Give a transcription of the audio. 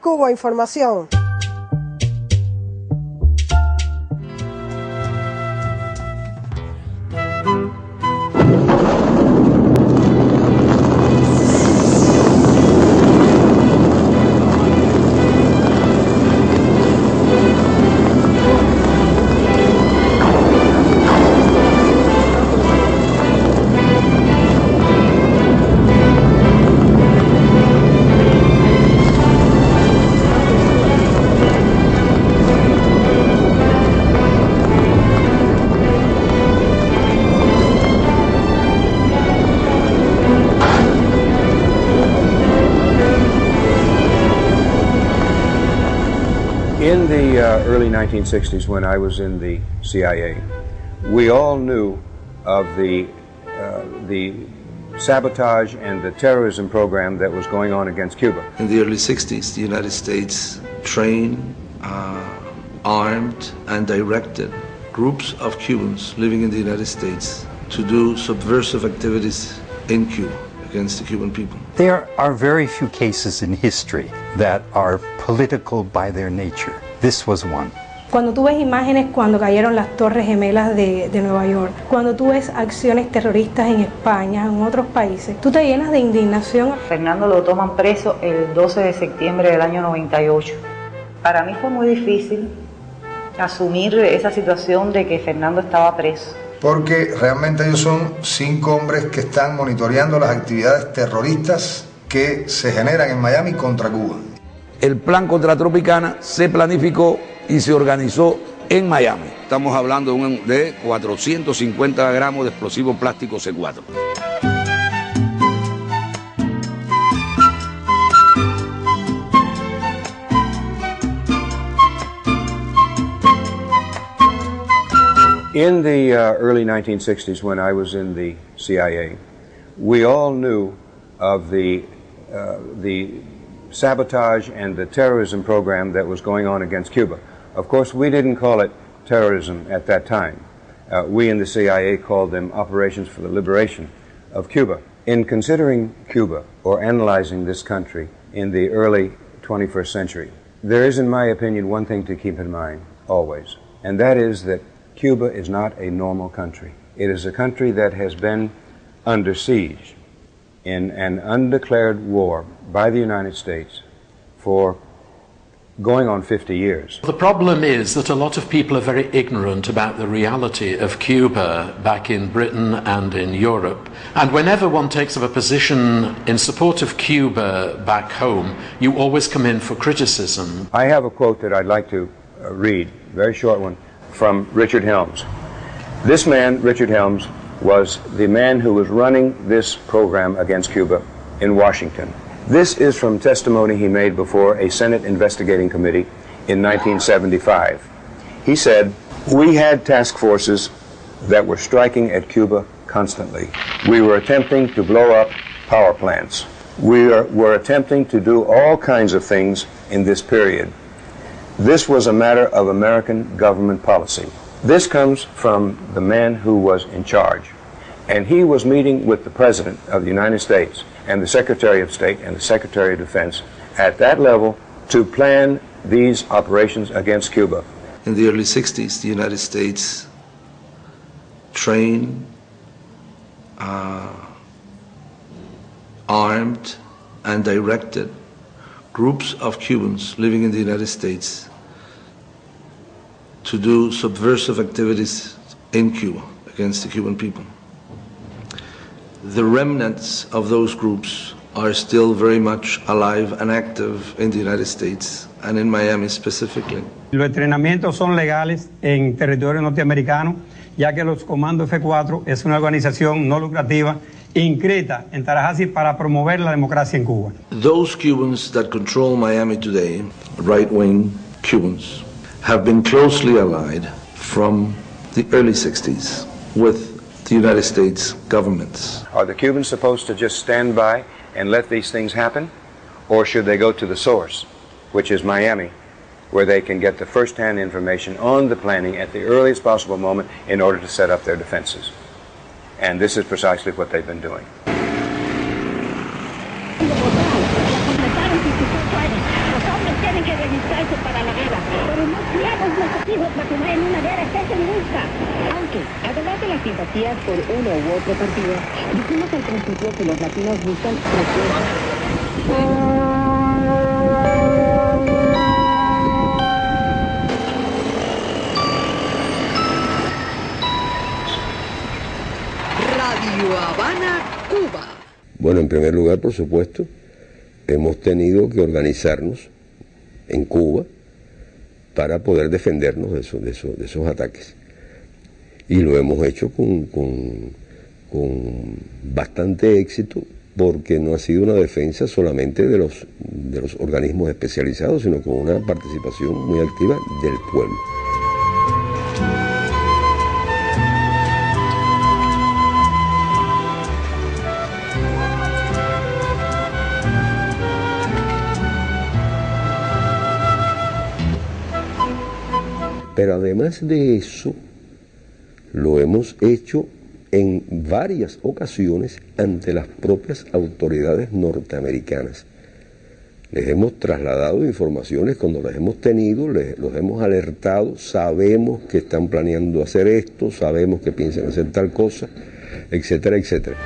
Cuba Información. In the early 1960s, when I was in the CIA, we all knew of the sabotage and the terrorism program that was going on against Cuba. In the early 60s, the United States trained, armed, and directed groups of Cubans living in the United States to do subversive activities in Cuba against the Cuban people. There are very few cases in history that are political by their nature. This was one. Cuando tú ves imágenes cuando cayeron las Torres Gemelas de Nueva York, cuando tú ves acciones terroristas en España, en otros países, tú te llenas de indignación. Fernando lo toman preso el 12 de septiembre del año 98. Para mí fue muy difícil asumir esa situación de que Fernando estaba preso. Porque realmente ellos son 5 hombres que están monitoreando las actividades terroristas que se generan en Miami contra Cuba. El plan contra Tropicana se planificó y se organizó en Miami. Estamos hablando de 450 gramos de explosivo plástico C4. In the early 1960s, when I was in the CIA, we all knew of the sabotage and the terrorism program that was going on against Cuba. Of course, we didn't call it terrorism at that time. We in the CIA called them operations for the liberation of Cuba. In considering Cuba or analyzing this country in the early 21st century, there is, in my opinion, one thing to keep in mind always, and that is that Cuba is not a normal country. It is a country that has been under siege in an undeclared war by the United States for going on 50 years. The problem is that a lot of people are very ignorant about the reality of Cuba back in Britain and in Europe. And whenever one takes up a position in support of Cuba back home, you always come in for criticism. I have a quote that I'd like to read, a very short one, from Richard Helms. This man, Richard Helms, was the man who was running this program against Cuba in Washington. This is from testimony he made before a Senate investigating committee in 1975. He said, "We had task forces that were striking at Cuba constantly. We were attempting to blow up power plants. We were attempting to do all kinds of things in this period. This was a matter of American government policy." This comes from the man who was in charge. And he was meeting with the President of the United States and the Secretary of State and the Secretary of Defense at that level to plan these operations against Cuba. In the early 60s, the United States trained, armed, and directed groups of Cubans living in the United States to do subversive activities in Cuba against the Cuban people. The remnants of those groups are still very much alive and active in the United States and in Miami specifically. Los entrenamientos son legales en territorio norteamericano, ya que los comandos F4 es una organización no lucrativa inscrita en Tallahassee para promover la democracia en Cuba. Those Cubans that control Miami today, right-wing Cubans, have been closely allied from the early 60s with the United States governments. Are the Cubans supposed to just stand by and let these things happen? Or should they go to the source, which is Miami, where they can get the first-hand information on the planning at the earliest possible moment in order to set up their defenses? And this is precisely what they've been doing. distraerse para la guerra, pero no criamos nuestros hijos para que vayan en una guerra, eso se nunca. Aunque, además de las simpatías por uno u otro partido, dijimos al principio que los latinos buscan Radio Habana, Cuba. Bueno, en primer lugar, por supuesto, hemos tenido que organizarnos en Cuba para poder defendernos de esos ataques. Y lo hemos hecho con bastante éxito, porque no ha sido una defensa solamente de los organismos especializados, sino con una participación muy activa del pueblo. Pero además de eso, lo hemos hecho en varias ocasiones ante las propias autoridades norteamericanas. Les hemos trasladado informaciones cuando las hemos tenido, los hemos alertado, sabemos que están planeando hacer esto, sabemos que piensan hacer tal cosa, etcétera, etcétera.